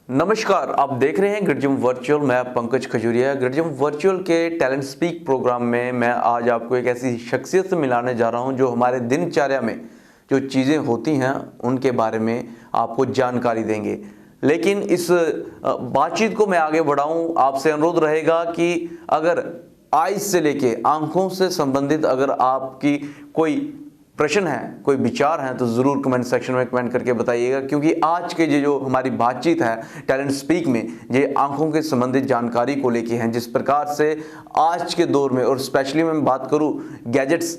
नमस्कार, आप देख रहे हैं गृडजिम वर्चुअल। मैं पंकज खजूरिया। गृडजिम वर्चुअल के टैलेंट स्पीक प्रोग्राम में मैं आज आपको एक ऐसी शख्सियत से मिलाने जा रहा हूं जो हमारे दिनचर्या में जो चीज़ें होती हैं उनके बारे में आपको जानकारी देंगे। लेकिन इस बातचीत को मैं आगे बढ़ाऊं, आपसे अनुरोध रहेगा कि अगर आइज से लेके आंखों से संबंधित अगर आपकी कोई प्रश्न है, कोई विचार हैं, तो ज़रूर कमेंट सेक्शन में कमेंट करके बताइएगा, क्योंकि आज के जो हमारी बातचीत है टैलेंट स्पीक में ये आंखों के संबंधित जानकारी को लेके हैं। जिस प्रकार से आज के दौर में और स्पेशली मैं बात करूं गैजेट्स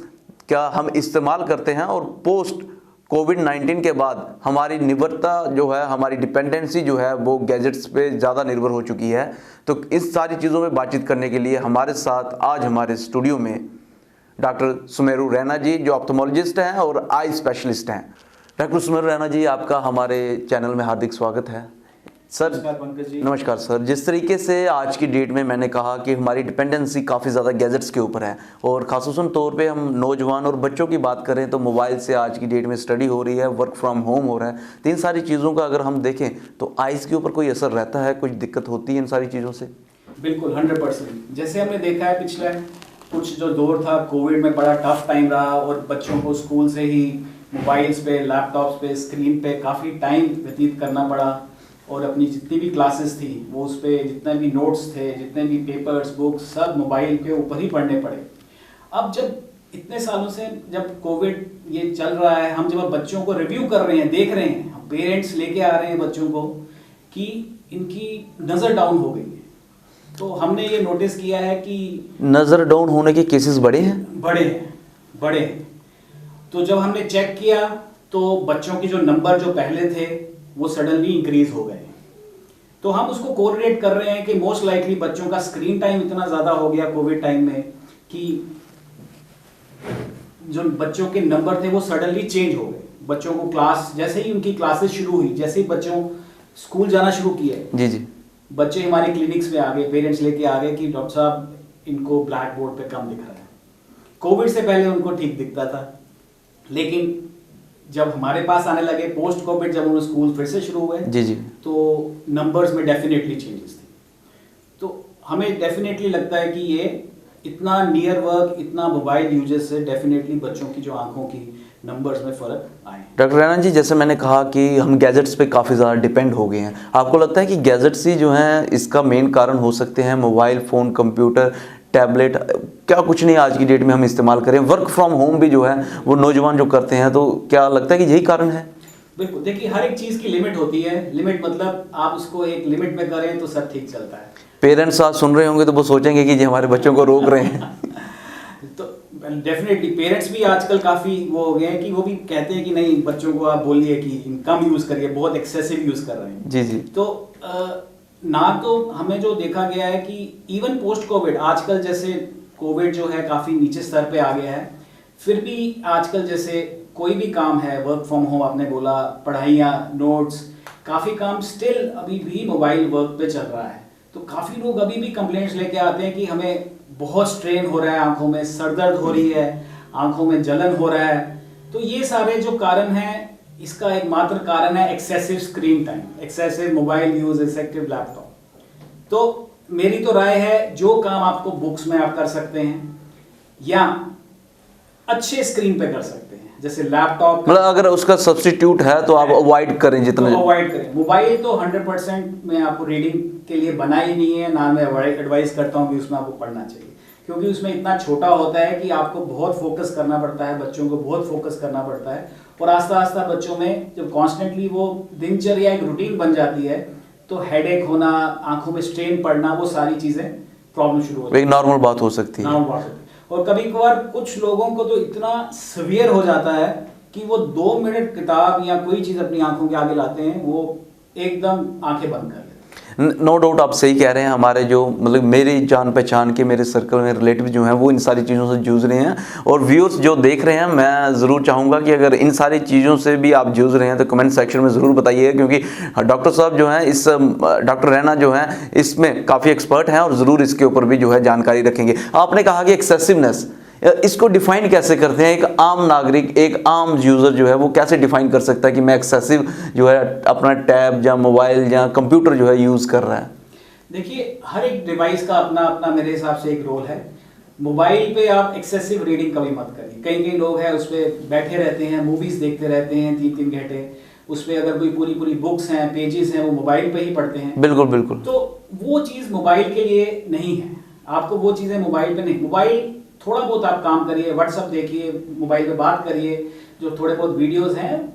का हम इस्तेमाल करते हैं और पोस्ट कोविड-19 के बाद हमारी निर्भरता जो है, हमारी डिपेंडेंसी जो है वो गैजेट्स पे ज़्यादा निर्भर हो चुकी है। तो इस सारी चीज़ों में बातचीत करने के लिए हमारे साथ आज हमारे स्टूडियो में डॉक्टर सुमेरु रैना जी, जो ऑप्थेमोलॉजिस्ट हैं और आई स्पेशलिस्ट हैं। डॉक्टर सुमेरु रैना जी, आपका हमारे चैनल में हार्दिक स्वागत है। सर नमस्कार पंकज जी। नमस्कार सर। जिस तरीके से आज की डेट में मैंने कहा कि हमारी डिपेंडेंसी काफ़ी ज़्यादा गैजेट्स के ऊपर है और खासूसन तौर पे हम नौजवान और बच्चों की बात करें तो मोबाइल से आज की डेट में स्टडी हो रही है, वर्क फ्रॉम होम हो रहा है। तो इन सारी चीज़ों का अगर हम देखें तो आइज़ के ऊपर कोई असर रहता है, कुछ दिक्कत होती है इन सारी चीज़ों से? बिल्कुल 100%। जैसे हमने देखा है पिछले कुछ जो दौर था, कोविड में बड़ा टफ टाइम रहा और बच्चों को स्कूल से ही मोबाइल्स पे, लैपटॉप्स पे, स्क्रीन पे काफ़ी टाइम व्यतीत करना पड़ा और अपनी जितनी भी क्लासेस थी वो उस पर जितने भी नोट्स थे, जितने भी पेपर्स, बुक्स, सब मोबाइल के ऊपर ही पढ़ने पड़े। अब जब इतने सालों से जब कोविड ये चल रहा है, हम जब बच्चों को रिव्यू कर रहे हैं, देख रहे हैं, पेरेंट्स लेके आ रहे हैं बच्चों को कि इनकी नज़र डाउन हो गई है, तो हमने ये नोटिस किया है कि नज़र डाउन होने के केसेस बड़े हैं। बड़े हैं। तो जब हमने चेक किया तो बच्चों की जो नंबर जो पहले थे वो सडनली इंक्रीज हो गए। तो हम उसको कोरिलेट कर रहे हैं कि मोस्ट लाइकली बच्चों का स्क्रीन टाइम इतना ज़्यादा हो गया कोविड टाइम में कि जो बच्चों के नंबर थे वो सडनली चेंज हो गए। बच्चों को क्लास, जैसे ही उनकी क्लासेस शुरू हुई, जैसे ही बच्चों स्कूल जाना शुरू किए, जी, बच्चे हमारे क्लिनिक्स में आ गए, पेरेंट्स लेके आ गए कि डॉक्टर साहब इनको ब्लैक बोर्ड पे कम दिख रहा है। कोविड से पहले उनको ठीक दिखता था, लेकिन जब हमारे पास आने लगे पोस्ट कोविड, जब उन्होंने स्कूल फिर से शुरू हुए जी, तो नंबर्स में डेफिनेटली चेंजेस थे। तो हमें डेफिनेटली लगता है कि ये इतना नियर वर्क, इतना मोबाइल यूजेस से डेफिनेटली बच्चों की जो आंखों की नंबर्स में फ़र्क आए। डॉक्टर रैना जी, जैसे मैंने कहा कि हम गैजेट्स पे काफ़ी ज़्यादा डिपेंड हो गए हैं, आपको लगता है कि गैजेट्स ही जो हैं इसका मेन कारण हो सकते हैं? मोबाइल फ़ोन, कंप्यूटर, टैबलेट, क्या कुछ नहीं आज की डेट में हम इस्तेमाल करें? वर्क फ्रॉम होम भी जो है वो नौजवान जो करते हैं, तो क्या लगता है कि यही कारण है? बिल्कुल, देखिए हर एक चीज़ की लिमिट होती है। लिमिट मतलब आप उसको एक लिमिट में करें तो सब ठीक चलता है। पेरेंट्स आज सुन रहे होंगे तो वो सोचेंगे कि जी हमारे बच्चों को रोक रहे हैं। तो डेफिनेटली पेरेंट्स भी आजकल काफ़ी वो हो गए हैं कि वो भी कहते हैं कि नहीं, बच्चों को आप बोलिए कि कम यूज़ करिए, बहुत एक्सेसिव यूज़ कर रहे हैं। जी जी। तो ना तो हमें जो देखा गया है कि इवन पोस्ट कोविड, आजकल जैसे कोविड जो है काफ़ी नीचे स्तर पे आ गया है, फिर भी आजकल जैसे कोई भी काम है, वर्क फ्रॉम होम आपने बोला, पढ़ाइयाँ, नोट्स, काफ़ी काम स्टिल अभी भी मोबाइल वर्क पे चल रहा है। तो काफ़ी लोग अभी भी कंप्लेंट्स लेके आते हैं कि हमें बहुत स्ट्रेन हो रहा है, आंखों में सरदर्द हो रही है, आंखों में जलन हो रहा है। तो ये सारे जो कारण हैं, इसका एकमात्र कारण है excessive screen time, excessive mobile use, excessive laptop. तो मेरी तो राय है, जो काम आपको बुक्स में आप कर सकते हैं या अच्छे स्क्रीन पे कर सकते हैं, जैसे लैपटॉप, मतलब अगर उसका सब्स्टिट्यूट है तो आप अवॉइड करें जितना। तो अवॉइड करें। मोबाइल तो 100% में आपको रीडिंग के लिए बना ही नहीं है, ना मैं एडवाइस करता हूँ कि उसमें आपको पढ़ना चाहिए, क्योंकि उसमें इतना छोटा होता है कि आपको बहुत फोकस करना पड़ता है, बच्चों को बहुत फोकस करना पड़ता है। और आस्ता आस्ता बच्चों में जब कॉन्स्टेंटली वो दिनचर्या एक रूटीन बन जाती है तो हेडेक होना, आंखों में स्ट्रेन पड़ना, वो सारी चीज़ें प्रॉब्लम शुरू होती है। एक नॉर्मल बात हो सकती है। नॉर्मल बात होती है। और कभी कभार कुछ लोगों को तो इतना सीवियर हो जाता है कि वो 2 मिनट किताब या कोई चीज़ अपनी आंखों के आगे लाते हैं, वो एकदम आंखें बंद कर लेते हैं। नो डाउट आप सही कह रहे हैं। हमारे जो मतलब मेरी जान पहचान के, मेरे सर्कल में रिलेटिव जो हैं वो इन सारी चीज़ों से जूझ रहे हैं, और व्यूअर्स जो देख रहे हैं, मैं ज़रूर चाहूँगा कि अगर इन सारी चीज़ों से भी आप जूझ रहे हैं तो कमेंट सेक्शन में ज़रूर बताइएगा, क्योंकि डॉक्टर साहब जो हैं, इस डॉक्टर रैना जो हैं इसमें काफ़ी एक्सपर्ट हैं और ज़रूर इसके ऊपर भी जो है जानकारी रखेंगे। आपने कहा कि एक्सेसिवनेस, इसको डिफाइन कैसे करते हैं? एक आम नागरिक, एक आम यूज़र जो है वो कैसे डिफाइन कर सकता है कि मैं एक्सेसिव जो है अपना टैब या मोबाइल या कंप्यूटर जो है यूज़ कर रहा है? देखिए, हर एक डिवाइस का अपना अपना मेरे हिसाब से एक रोल है। मोबाइल पे आप एक्सेसिव रीडिंग कभी मत करिए। कई कई लोग हैं उस पर बैठे रहते हैं, मूवीज़ देखते रहते हैं 3-3 घंटे। उस पर अगर कोई पूरी पूरी बुक्स हैं, पेजेस हैं, वो मोबाइल पे ही पढ़ते हैं। बिल्कुल बिल्कुल। तो वो चीज़ मोबाइल के लिए नहीं है। आपको वो चीज़ें मोबाइल पे नहीं, मोबाइल थोड़ा बहुत आप काम करिए, व्हाट्सअप देखिए, मोबाइल पे बात करिए, जो थोड़े बहुत वीडियोस हैं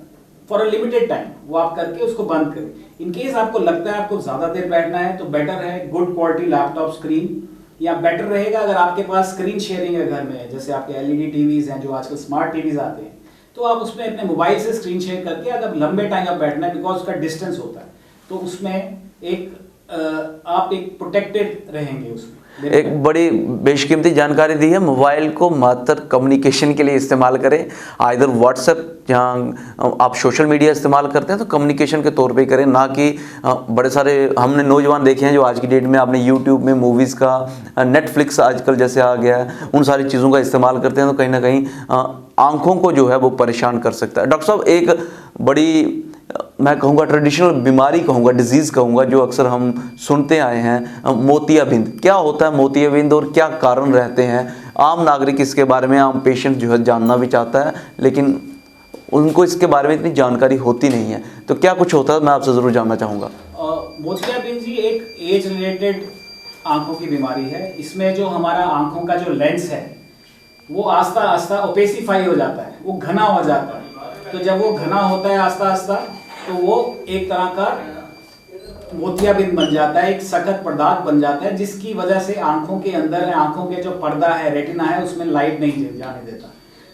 फॉर अ लिमिटेड टाइम वो आप करके उसको बंद करें। इन केस आपको लगता है आपको ज़्यादा देर बैठना है तो बेटर है गुड क्वालिटी लैपटॉप स्क्रीन, या बेटर रहेगा अगर आपके पास स्क्रीन शेयरिंग है घर में, जैसे आपके एलईडी टीवीज हैं जो आजकल स्मार्ट टीवीज आते हैं, तो आप उसमें अपने मोबाइल से स्क्रीन शेयर करके अगर लंबे टाइम आप बैठना है, बिकॉज उसका डिस्टेंस होता है, तो उसमें आप एक प्रोटेक्टेड रहेंगे उसमें। एक बड़ी बेशकीमती जानकारी दी है। मोबाइल को मात्र कम्युनिकेशन के लिए इस्तेमाल करें, आइदर व्हाट्सएप जहाँ आप सोशल मीडिया इस्तेमाल करते हैं तो कम्युनिकेशन के तौर पे करें, ना कि बड़े सारे हमने नौजवान देखे हैं जो आज की डेट में आपने यूट्यूब में मूवीज़ का, नेटफ्लिक्स आजकल जैसे आ गया है, उन सारी चीज़ों का इस्तेमाल करते हैं तो कहीं ना कहीं आँखों को जो है वो परेशान कर सकता है। डॉक्टर साहब, एक बड़ी मैं कहूँगा ट्रेडिशनल बीमारी कहूँगा, डिजीज़ कहूँगा, जो अक्सर हम सुनते आए हैं, मोतियाबिंद। क्या होता है मोतियाबिंद और क्या कारण रहते हैं? आम नागरिक इसके बारे में, आम पेशेंट जो है जानना भी चाहता है, लेकिन उनको इसके बारे में इतनी जानकारी होती नहीं है, तो क्या कुछ होता है, मैं आपसे ज़रूर जानना चाहूँगा। मोतियाबिंद जी एक एज रिलेटेड आँखों की बीमारी है। इसमें जो हमारा आँखों का जो लेंस है वो आस्ता आस्ता ओपेसिफाई हो जाता है, वो घना हो जाता है। तो जब वो घना होता है आस्ता आस्ता, तो वो एक तरह का मोतियाबिंद बन जाता है, एक सख्त पदार्थ बन जाता है, जिसकी वजह से आंखों के अंदर, आंखों के जो पर्दा है, रेटिना है, उसमें लाइट नहीं जाने देता।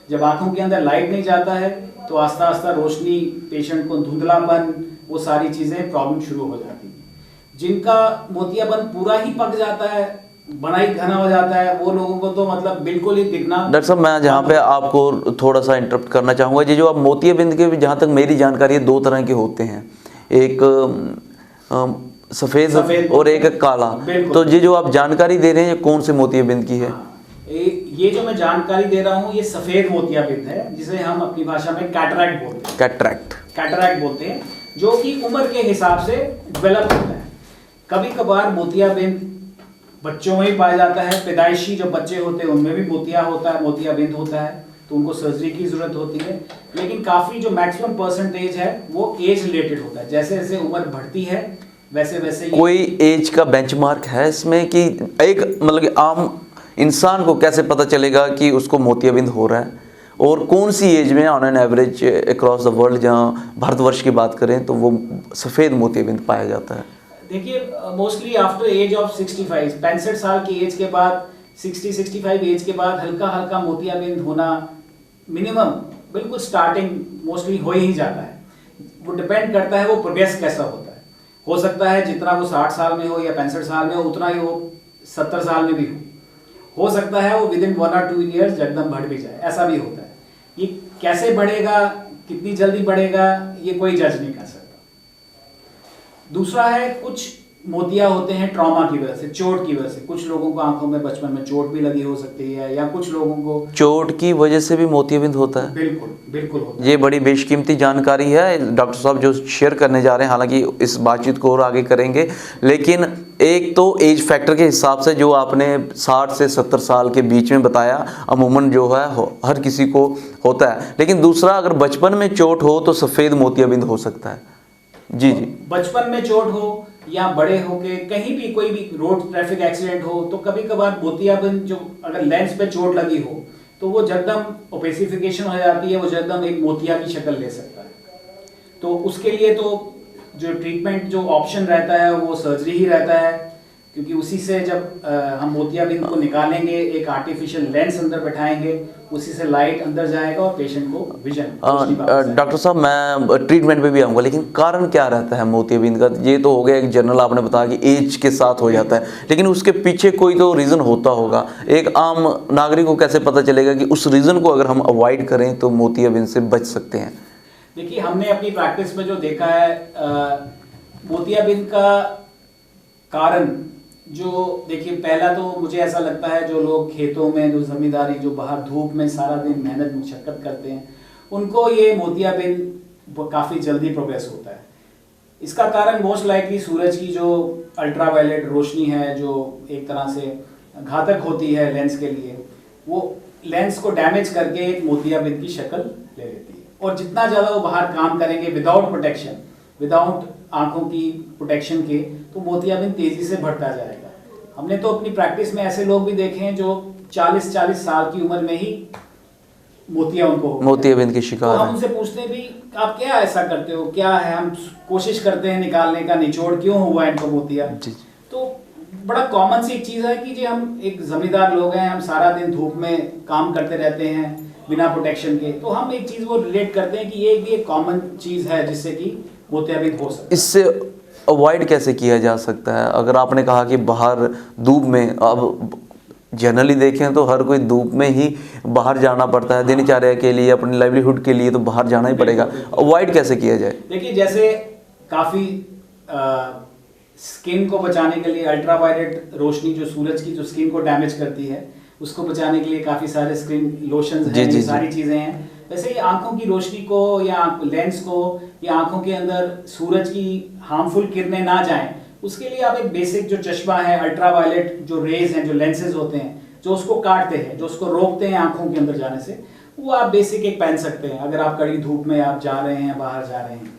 जब आंखों के अंदर लाइट नहीं जाता है तो आस्ता आस्ता रोशनी, पेशेंट को धुंधलापन, वो सारी चीज़ें प्रॉब्लम शुरू हो जाती है। जिनका मोतियाबिंद पूरा ही पक जाता है, बड़ा ही घना हो जाता है, वो लोगों को तो मतलब बिल्कुल ही दिखना। डॉक्टर साहब, मैं जहाँ पे आपको थोड़ा सा इंटरप्ट करना चाहूँगा, ये जो आप मोतियाबिंद के, जहाँ तक मेरी जानकारी है, 2 तरह के होते हैं, एक सफ़ेद और एक काला। तो ये जो आप जानकारी दे रहे हैं, ये कौन से मोतियाबिंद की है? ये जो मैं जानकारी दे रहा हूँ ये सफ़ेद मोतियाबिंद है, जिसे हम अपनी भाषा में कैटरैक्ट बोलते हैं। कैटरैक्ट बोलते हैं, जो कि उम्र के हिसाब से डेवलप होता है। कभी कभार मोतियाबिंद बच्चों में भी पाया जाता है, पैदाइशी जो बच्चे होते हैं उनमें भी मोतियाबिंद होता है, तो उनको सर्जरी की जरूरत होती है। लेकिन काफ़ी जो मैक्सिमम परसेंटेज है वो एज रिलेटेड होता है, जैसे जैसे उम्र बढ़ती है वैसे वैसे। कोई एज का बेंचमार्क है इसमें कि एक मतलब कि आम इंसान को कैसे पता चलेगा कि उसको मोतियाबिंद हो रहा है, और कौन सी एज में on an average across the world, जहाँ भारतवर्ष की बात करें, तो वो सफ़ेद मोतियाबिंद पाया जाता है? देखिए, मोस्टली आफ्टर एज ऑफ 65, 65 साल की एज के बाद, 60-65 एज के बाद हल्का हल्का मोतियाबिंद होना मिनिमम, बिल्कुल स्टार्टिंग मोस्टली हो ही जाता है। वो डिपेंड करता है वो प्रोग्रेस कैसा होता है। हो सकता है जितना वो 60 साल में हो या 65 साल में हो, उतना ही वो 70 साल में भी हो सकता है वो विद इन 1 or 2 ईयर्स एकदम बढ़ भी जाए, ऐसा भी होता है। ये कैसे बढ़ेगा, कितनी जल्दी बढ़ेगा, ये कोई जज नहीं कर सकता। दूसरा है, कुछ मोतिया होते हैं ट्रॉमा की वजह से, चोट की वजह से। कुछ लोगों को आंखों में बचपन में चोट भी लगी हो सकती है, या कुछ लोगों को चोट की वजह से भी मोतियाबिंद होता है। बिल्कुल बिल्कुल होता है। ये बड़ी बेशकीमती जानकारी है डॉक्टर साहब जो शेयर करने जा रहे हैं, हालांकि इस बातचीत को और आगे करेंगे, लेकिन एक तो एज फैक्टर के हिसाब से जो आपने 60 से 70 साल के बीच में बताया, अमूमन जो है हर किसी को होता है। लेकिन दूसरा, अगर बचपन में चोट हो तो सफ़ेद मोतियाबिंद हो सकता है। जी जी, बचपन में चोट हो या बड़े होके कहीं भी कोई भी रोड ट्रैफिक एक्सीडेंट हो, तो कभी कभार मोतियाबिंद जो अगर लेंस पे चोट लगी हो तो वो जकदम ओपेसिफिकेशन हो जाती है, वो जकदम एक मोतिया की शक्ल ले सकता है। तो उसके लिए तो जो ट्रीटमेंट जो ऑप्शन रहता है वो सर्जरी ही रहता है, क्योंकि उसी से जब हम मोतियाबिंद को निकालेंगे, एक आर्टिफिशियल लेंस अंदर बैठाएंगे, उसी से लाइट अंदर जाएगा और पेशेंट को विजन। डॉक्टर साहब, मैं ट्रीटमेंट पे भी आऊँगा, लेकिन कारण क्या रहता है मोतियाबिंद का? ये तो हो गया एक जनरल, आपने बताया कि एज के साथ हो जाता है, लेकिन उसके पीछे कोई तो रीज़न होता होगा। एक आम नागरिक को कैसे पता चलेगा कि उस रीज़न को अगर हम अवॉइड करें तो मोतियाबिंद से बच सकते हैं? देखिए, हमने अपनी प्रैक्टिस में जो देखा है, मोतियाबिंद का कारण जो देखिए, पहला तो मुझे ऐसा लगता है जो लोग खेतों में, जो जमींदारी, जो बाहर धूप में सारा दिन मेहनत मशक्कत करते हैं, उनको ये मोतियाबिंद काफ़ी जल्दी प्रोग्रेस होता है। इसका कारण मोस्ट लाइकली सूरज की जो अल्ट्रावायलेट रोशनी है, जो एक तरह से घातक होती है लेंस के लिए, वो लेंस को डैमेज करके एक मोतियाबिंद की शक्ल ले लेती है। और जितना ज़्यादा वो बाहर काम करेंगे विदाउट प्रोटेक्शन, विदाउट आंखों की प्रोटेक्शन के, तो मोतियाबिंद तेज़ी से बढ़ता जाएगा। हमने तो अपनी प्रैक्टिस में ऐसे लोग भी देखे हैं जो 40-40 साल की उम्र में ही मोतियाबिंद की शिकार तो हम उनसे पूछते हैं भी आप क्या ऐसा करते हो, क्या है, हम कोशिश करते हैं निकालने का, निचोड़ क्यों हुआ इनको मोतिया। तो बड़ा कॉमन सी एक चीज़ है कि जो हम एक जमींदार लोग हैं, हम सारा दिन धूप में काम करते रहते हैं बिना प्रोटेक्शन के, तो हम एक चीज़ को रिलेट करते हैं कि ये भी एक कॉमन चीज़ है जिससे कि मोतियाबिंद हो सकता है। इससे अवॉइड कैसे किया जा सकता है? अगर आपने कहा कि बाहर धूप में, अब जनरली देखें तो हर कोई धूप में ही बाहर जाना पड़ता है दिनचर्या के लिए, अपनी लाइवलीहुड के लिए, तो बाहर जाना ही पड़ेगा। अवॉइड कैसे किया जाए? देखिए, जैसे काफ़ी स्किन को बचाने के लिए अल्ट्रावायलेट रोशनी जो सूरज की जो स्किन को डैमेज करती है, उसको बचाने के लिए काफ़ी सारे स्किन लोशंस हैं, ये सारी चीज़ें हैं। वैसे ही आंखों की रोशनी को या लेंस को या आंखों के अंदर सूरज की हार्मफुल किरणें ना जाएं, उसके लिए आप एक बेसिक जो चश्मा है, अल्ट्रावायलेट जो रेज हैं, जो लेंसेज होते हैं, जो उसको काटते हैं, जो उसको रोकते हैं आंखों के अंदर जाने से, वो आप बेसिक एक पहन सकते हैं। अगर आप कड़ी धूप में आप जा रहे हैं, बाहर जा रहे हैं,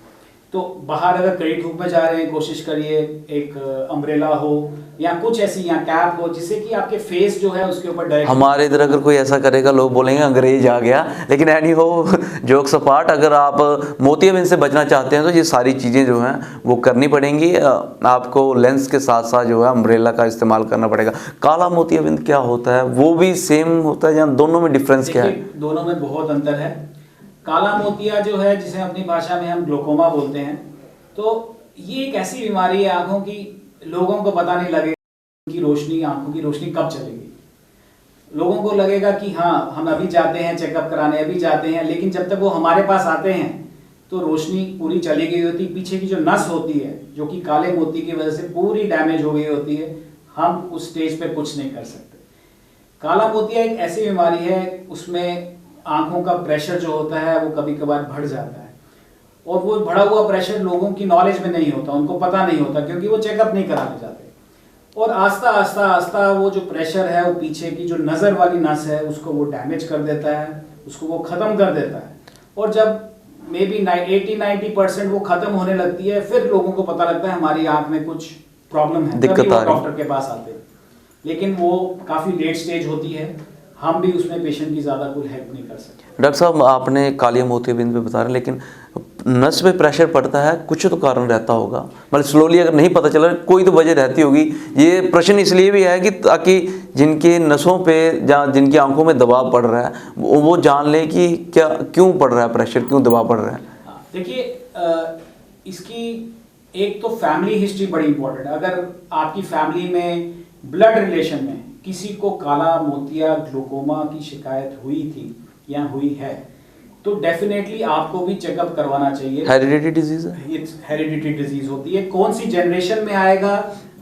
तो बाहर अगर कड़ी धूप में जा रहे हैं, कोशिश करिए एक अम्ब्रेला हो या कुछ ऐसी या कैप हो जिससे कि आपके फेस जो है उसके ऊपर डायरेक्ट। हमारे इधर अगर कोई ऐसा करेगा लोग बोलेंगे अंग्रेज आ गया, लेकिन एनी हो, जोक्स अपार्ट, अगर आप मोतियाबिंद से बचना चाहते हैं तो ये सारी चीज़ें जो हैं वो करनी पड़ेंगी। आपको लेंस के साथ साथ जो है अम्ब्रेला का इस्तेमाल करना पड़ेगा। काला मोतियाबिंद क्या होता है? वो भी सेम होता है या दोनों में डिफरेंस क्या है? दोनों में बहुत अंतर है। काला मोतिया जो है, जिसे अपनी भाषा में हम ग्लोकोमा बोलते हैं, तो ये एक ऐसी बीमारी है आंखों की, लोगों को पता नहीं लगेगा कि रोशनी, आंखों की रोशनी कब चलेगी। लोगों को लगेगा कि हाँ, हम अभी जाते हैं चेकअप कराने, अभी जाते हैं, लेकिन जब तक वो हमारे पास आते हैं तो रोशनी पूरी चली गई होती। पीछे की जो नस होती है, जो कि काले मोती की वजह से पूरी डैमेज हो गई होती है, हम उस स्टेज पे कुछ नहीं कर सकते। काला मोतिया एक ऐसी बीमारी है, उसमें आंखों का प्रेशर जो होता है वो कभी कभार बढ़ जाता है, और वो बढ़ा हुआ प्रेशर लोगों की नॉलेज में नहीं होता, उनको पता नहीं होता, क्योंकि वो चेकअप नहीं कराने जाते। और आस्ता आस्ता आस्ता वो जो प्रेशर है, वो पीछे की जो नज़र वाली नस है उसको वो डैमेज कर देता है, उसको वो ख़त्म कर देता है। और जब मे बी 80-90% वो ख़त्म होने लगती है, फिर लोगों को पता लगता है हमारी आँख में कुछ प्रॉब्लम है, तभी वो डॉक्टर के पास आते हैं। लेकिन वो काफ़ी लेट स्टेज होती है, हम भी उसमें पेशेंट की ज़्यादा कोई हेल्प नहीं कर सकते। डॉक्टर साहब, आपने काली मोतियाबिंद पे बता रहे हैं, लेकिन नस पे प्रेशर पड़ता है, कुछ तो कारण रहता होगा, मतलब स्लोली अगर नहीं पता चला, कोई तो वजह रहती होगी। ये प्रश्न इसलिए भी है कि ताकि जिनके नसों पे या जिनकी आंखों में दबाव पड़ रहा है वो जान ले कि क्या, क्यों पड़ रहा है प्रेशर, क्यों दबाव पड़ रहा है। देखिए, इसकी एक तो फैमिली हिस्ट्री बड़ी इंपॉर्टेंट है। अगर आपकी फैमिली में ब्लड रिलेशन में किसी को काला मोतिया ग्लूकोमा की शिकायत हुई थी या हुई है, तो डेफिनेटली आपको भी चेकअप करवाना चाहिए। हेरिडिटी डिजीज है, हेरिडिटी डिजीज होती है। कौन सी जनरेशन में आएगा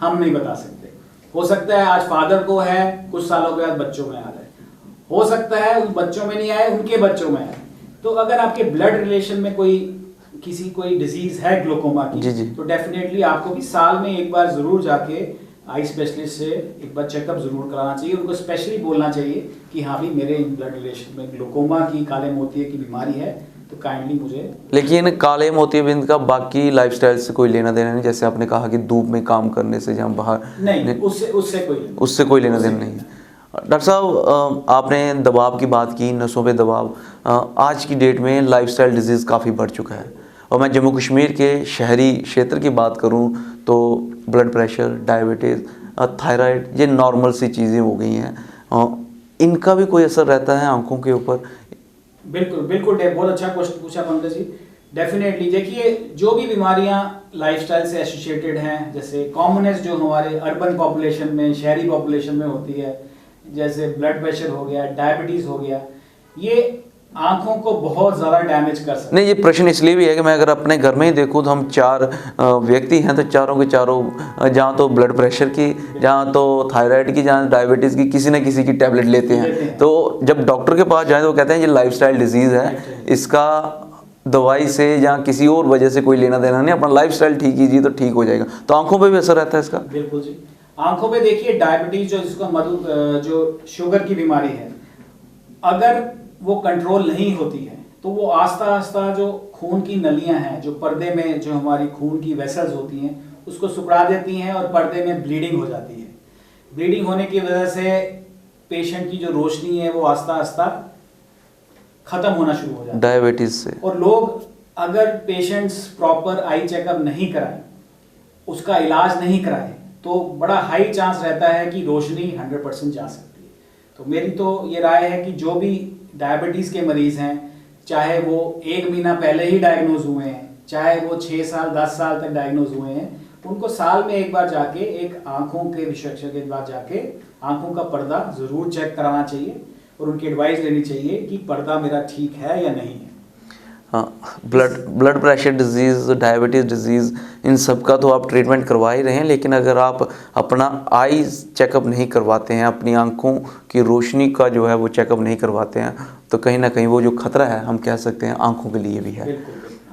हम नहीं बता सकते। हो सकता है आज फादर को है, कुछ सालों के बाद बच्चों में आ जाए, हो सकता है उन बच्चों में नहीं आए, उनके बच्चों में आए। तो अगर आपके ब्लड रिलेशन में कोई डिजीज है ग्लूकोमा की, तो डेफिनेटली आपको भी साल में एक बार जरूर जाके आई स्पेशलिस्ट से एक बार चेकअप जरूर कराना चाहिए। उनको स्पेशली बोलना चाहिए कि हाँ भी मेरे ब्लड रिलेशन में ग्लूकोमा की, काले मोतिये की बीमारी है, तो काइंडली मुझे। लेकिन काले मोतियाबिंद का बाकी लाइफस्टाइल से कोई लेना देना नहीं, जैसे आपने कहा कि धूप में काम करने से जहाँ बाहर नहीं, उससे कोई लेना देना नहीं है। डॉक्टर साहब, आपने दबाव की बात की, नसों पे दबाव, आज की डेट में लाइफस्टाइल डिजीज़ काफ़ी बढ़ चुका है, और मैं जम्मू कश्मीर के शहरी क्षेत्र की बात करूं तो ब्लड प्रेशर, डायबिटीज़, थायराइड, ये नॉर्मल सी चीज़ें हो गई हैं। इनका भी कोई असर रहता है आंखों के ऊपर? बिल्कुल बिल्कुल, बहुत अच्छा क्वेश्चन पूछा पंकज जी। डेफिनेटली, देखिए, जो भी बीमारियां लाइफस्टाइल से एसोसिएटेड हैं, जैसे कॉमनेस जो हमारे अर्बन पॉपुलेशन में, शहरी पॉपुलेशन में होती है, जैसे ब्लड प्रेशर हो गया, डायबिटीज़ हो गया, ये आंखों को बहुत ज़्यादा डैमेज कर सकता है। नहीं, ये प्रश्न इसलिए भी है कि मैं अगर अपने घर में ही देखूँ तो हम 4 व्यक्ति हैं, तो चारों के चारों जहाँ तो ब्लड प्रेशर की, जहाँ तो थायराइड की, जहाँ डायबिटीज़ की, किसी न किसी की टैबलेट लेते हैं। तो जब डॉक्टर के पास जाएँ तो वो कहते हैं ये लाइफस्टाइल डिजीज़ है, इसका दवाई से या किसी और वजह से कोई लेना देना नहीं, अपना लाइफस्टाइल ठीक कीजिए तो ठीक हो जाएगा। तो आंखों पे भी असर रहता है इसका? बिल्कुल जी। आंखों पे देखिए डायबिटीज जो जिसको जो शुगर की बीमारी है, अगर वो कंट्रोल नहीं होती है तो वो आस्ता आस्ता जो खून की नलियां हैं, जो पर्दे में जो हमारी खून की वेसल्स होती हैं, उसको सिकुड़ा देती हैं और पर्दे में ब्लीडिंग हो जाती है। ब्लीडिंग होने की वजह से पेशेंट की जो रोशनी है वो आस्ता आस्ता खत्म होना शुरू हो जाता है डायबिटीज से। और लोग अगर पेशेंट्स प्रॉपर आई चेकअप नहीं कराएं, उसका इलाज नहीं कराएं, तो बड़ा हाई चांस रहता है कि रोशनी 100% जा सकती है। तो मेरी तो ये राय है कि जो भी डायबिटीज़ के मरीज़ हैं, चाहे वो 1 महीना पहले ही डायग्नोज हुए हैं, चाहे वो 6 साल 10 साल तक डायग्नोज हुए हैं, उनको साल में एक बार जाके एक आंखों के विशेषज्ञ के पास जाके आंखों का पर्दा ज़रूर चेक कराना चाहिए और उनकी एडवाइस लेनी चाहिए कि पर्दा मेरा ठीक है या नहीं है। हाँ, blood pressure disease, diabetes disease, इन सब का तो आप ट्रीटमेंट करवा ही रहे हैं, लेकिन अगर आप अपना आईज चेकअप नहीं करवाते हैं, अपनी आंखों की रोशनी का जो है वो चेकअप नहीं करवाते हैं, तो कहीं ना कहीं वो जो खतरा है हम कह सकते हैं आंखों के लिए भी है।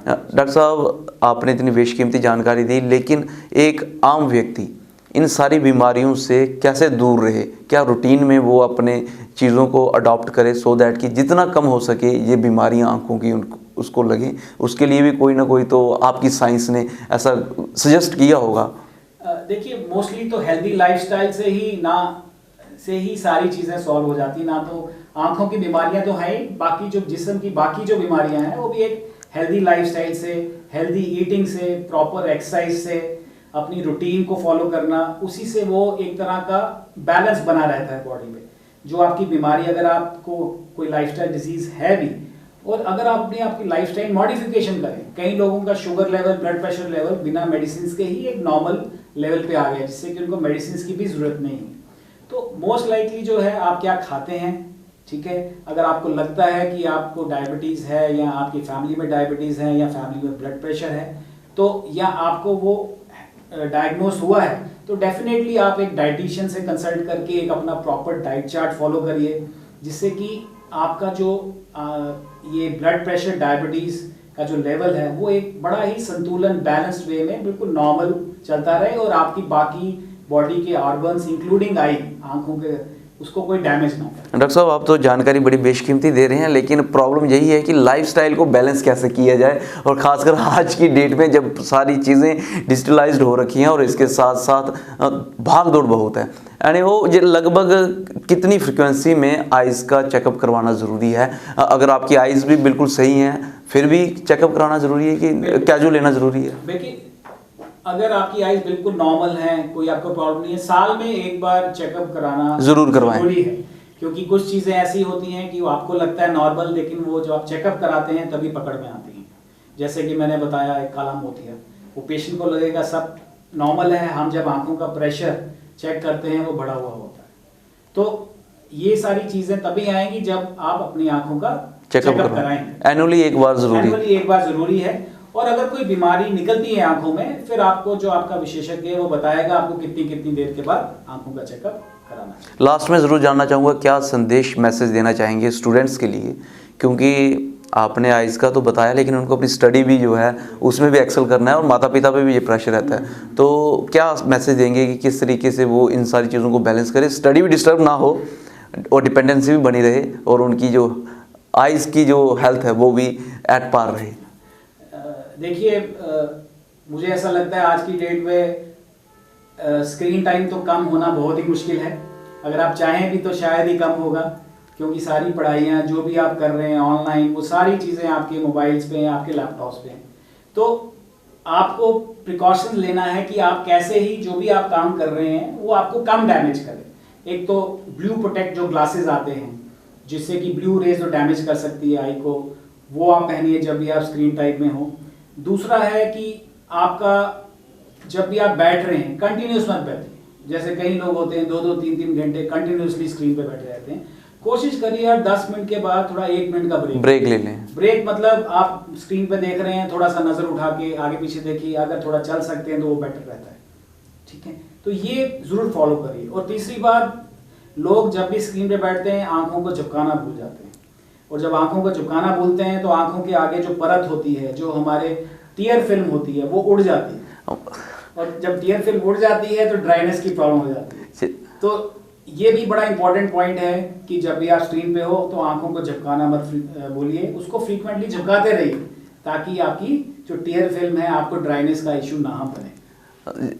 डॉक्टर साहब, आपने इतनी बेशकीमती जानकारी दी, लेकिन एक आम व्यक्ति इन सारी बीमारियों से कैसे दूर रहे? क्या रूटीन में वो अपने चीज़ों को अडॉप्ट करे सो दैट कि जितना कम हो सके ये बीमारियां आंखों की उसको लगें? उसके लिए भी कोई ना कोई तो आपकी साइंस ने ऐसा सजेस्ट किया होगा। देखिए, मोस्टली तो हेल्दी लाइफस्टाइल से ही सारी चीज़ें सॉल्व हो जाती। ना तो आंखों की बीमारियां तो हैं, बाकी जो जिस्म की बाकी जो बीमारियां हैं वो भी एक हेल्दी लाइफस्टाइल से, हेल्दी ईटिंग से, प्रॉपर एक्सरसाइज से, अपनी रूटीन को फॉलो करना, उसी से वो एक तरह का बैलेंस बना रहता है बॉडी में। जो आपकी बीमारी, अगर आपको कोई लाइफस्टाइल डिजीज है भी, और अगर आप अपनी आपकी लाइफस्टाइल मॉडिफिकेशन करें, कई लोगों का sugar level, blood pressure level बिना मेडिसिन के ही एक नॉर्मल लेवल पे आ गया, जिससे कि उनको मेडिसिन की भी जरूरत नहीं है। तो मोस्ट लाइकली जो है आप क्या खाते हैं, ठीक है। अगर आपको लगता है कि आपको डायबिटीज़ है या आपकी फैमिली में डायबिटीज़ है या फैमिली में ब्लड प्रेशर है, तो या आपको वो डायग्नोस हुआ है, तो डेफिनेटली आप एक डाइटिशियन से कंसल्ट करके एक अपना प्रॉपर डाइट चार्ट फॉलो करिए, जिससे कि आपका जो ये ब्लड प्रेशर, डायबिटीज़ का जो लेवल है वो एक बड़ा ही संतुलन, बैलेंस्ड वे में बिल्कुल नॉर्मल चलता रहे और आपकी बाकी बॉडी के ऑर्गन्स इंक्लूडिंग आई, आंखों के, उसको कोई डैमेज ना हो। डॉक्टर साहब, आप तो जानकारी बड़ी बेशकीमती दे रहे हैं, लेकिन प्रॉब्लम यही है कि लाइफस्टाइल को बैलेंस कैसे किया जाए, और ख़ासकर आज की डेट में जब सारी चीज़ें डिजिटलाइज्ड हो रखी हैं और इसके साथ साथ भाग दौड़ बहुत है। यानी वो ये लगभग कितनी फ्रिक्वेंसी में आइज़ का चेकअप करवाना ज़रूरी है? अगर आपकी आइज़ भी बिल्कुल सही हैं फिर भी चेकअप कराना ज़रूरी है कि कैजुअल लेना ज़रूरी है? देखिए, अगर आपकी आइज बिल्कुल नॉर्मल है, कोई आपको प्रॉब्लम नहीं है, साल में एक बार चेकअप कराना जरूर करवाएं, जरूरी है। क्योंकि कुछ चीज़ें ऐसी होती हैं कि वो आपको लगता है नॉर्मल, लेकिन वो जो आप चेकअप कराते हैं तभी पकड़ में आती हैं। जैसे कि मैंने बताया, एक काला मोतिया, वो पेशेंट को लगेगा सब नॉर्मल है, हम जब आंखों का प्रेशर चेक करते हैं वो बढ़ा हुआ होता है। तो ये सारी चीज़ें तभी आएंगी जब आप अपनी आंखों का चेकअप कराएंगे। एनुअली एक बार जरूरी है। और अगर कोई बीमारी निकलती है आंखों में, फिर आपको जो आपका विशेषज्ञ है वो बताएगा आपको कितनी देर के बाद आंखों का चेकअप कराना है। लास्ट में ज़रूर जानना चाहूँगा, क्या संदेश, मैसेज देना चाहेंगे स्टूडेंट्स के लिए? क्योंकि आपने आइज़ का तो बताया, लेकिन उनको अपनी स्टडी भी जो है उसमें भी एक्सेल करना है और माता पिता पे भी ये प्रेशर रहता है। तो क्या मैसेज देंगे कि किस तरीके से वो इन सारी चीज़ों को बैलेंस करें, स्टडी भी डिस्टर्ब ना हो और डिपेंडेंसी भी बनी रहे और उनकी जो आइज़ की जो हेल्थ है वो भी एट पार रहे? देखिए, मुझे ऐसा लगता है आज की डेट में स्क्रीन टाइम तो कम होना बहुत ही मुश्किल है। अगर आप चाहें भी तो शायद ही कम होगा, क्योंकि सारी पढ़ाइयाँ जो भी आप कर रहे हैं ऑनलाइन, वो सारी चीज़ें आपके मोबाइल्स पे हैं, आपके लैपटॉप्स पे हैं। तो आपको प्रिकॉशन लेना है कि आप कैसे ही जो भी आप काम कर रहे हैं वो आपको कम डैमेज करे। एक तो ब्लू प्रोटेक्ट जो ग्लासेस आते हैं, जिससे कि ब्लू रेज जो डैमेज कर सकती है आई को, वो आप पहनिए जब भी आप स्क्रीन टाइम में हो। दूसरा है कि आपका जब भी आप बैठ रहे हैं कंटिन्यूस मत बैठिए। जैसे कई लोग होते हैं 2-2, 3-3 घंटे कंटिन्यूसली स्क्रीन पे बैठे रहते हैं। कोशिश करिए यार 10 मिनट के बाद थोड़ा 1 मिनट का ब्रेक ले लें। ब्रेक मतलब आप स्क्रीन पे देख रहे हैं, थोड़ा सा नजर उठा के आगे पीछे देखिए, अगर थोड़ा चल सकते हैं तो वो बेटर रहता है। ठीक है, तो ये जरूर फॉलो करिए। और तीसरी बात, लोग जब भी स्क्रीन पे बैठते हैं आंखों को झपकाना भूल जाते हैं, और जब आंखों को झपकाना भूलते हैं तो आंखों के आगे जो परत होती है, जो हमारे टीयर फिल्म होती है, वो उड़ जाती है, और जब टीयर फिल्म उड़ जाती है तो ड्राइनेस की प्रॉब्लम हो जाती है। तो ये भी बड़ा इंपॉर्टेंट पॉइंट है कि जब भी आप स्क्रीन पे हो तो आंखों को झपकाना मत बोलिए, उसको फ्रीक्वेंटली झपकाते रहिए, ताकि आपकी जो टीयर फिल्म है आपको ड्राइनेस का इश्यू ना बने।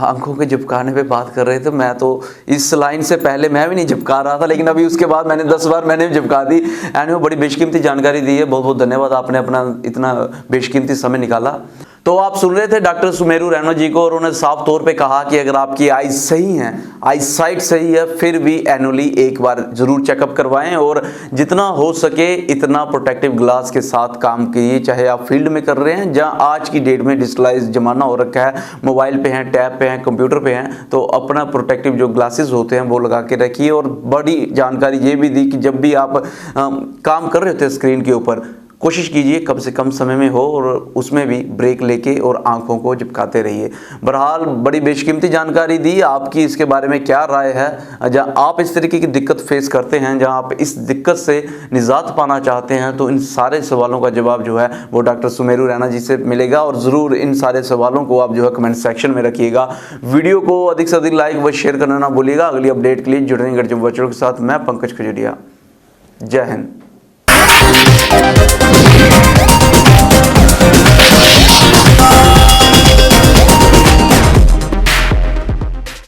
आंखों के झपकाने पे बात कर रहे थे, मैं तो इस लाइन से पहले मैं भी नहीं झपका रहा था, लेकिन अभी उसके बाद मैंने 10 बार मैंने झपका दी। एंड वो बड़ी बेशकीमती जानकारी दी है, बहुत बहुत धन्यवाद, आपने अपना इतना बेशकीमती समय निकाला। तो आप सुन रहे थे डॉक्टर सुमेरु रैना जी को, और उन्होंने साफ तौर पे कहा कि अगर आपकी आइज सही हैं, आई साइट सही है, फिर भी एनुअली एक बार जरूर चेकअप करवाएं, और जितना हो सके इतना प्रोटेक्टिव ग्लास के साथ काम कीजिए। चाहे आप फील्ड में कर रहे हैं, जहां आज की डेट में डिजिटलाइज जमाना हो रखा है, मोबाइल पे हैं, टैब पे हैं, कंप्यूटर पे हैं, तो अपना प्रोटेक्टिव जो ग्लासेस होते हैं वो लगा के रखिए। और बड़ी जानकारी ये भी दी कि जब भी आप काम कर रहे होते हैं स्क्रीन के ऊपर, कोशिश कीजिए कम से कम समय में हो, और उसमें भी ब्रेक लेके और आंखों को चिपकाते रहिए। बहरहाल बड़ी बेशकीमती जानकारी दी। आपकी इसके बारे में क्या राय है? जहाँ आप इस तरीके की दिक्कत फेस करते हैं, जहाँ आप इस दिक्कत से निजात पाना चाहते हैं, तो इन सारे सवालों का जवाब जो है वो डॉक्टर सुमेरु रैना जी से मिलेगा। और ज़रूर इन सारे सवालों को आप जो है कमेंट सेक्शन में रखिएगा। वीडियो को अधिक से अधिक लाइक व शेयर करना ना भूलिएगा। अगली अपडेट के लिए जुड़े रहेंगे गर्जम वर्चुअल के साथ। मैं पंकज खजुरिया, जय हिंद।